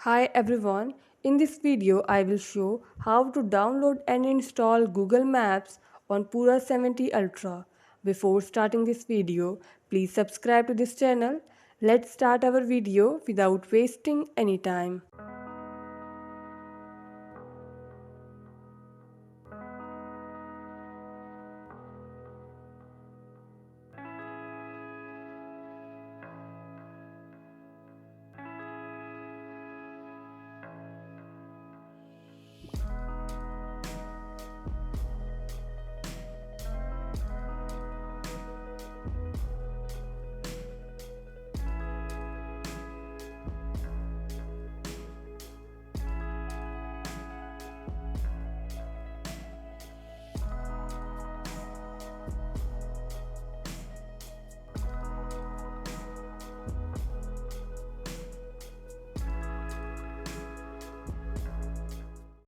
Hi everyone, in this video I will show how to download and install Google Maps on Pura 70 Ultra. Before starting this video, please subscribe to this channel. Let's start our video without wasting any time.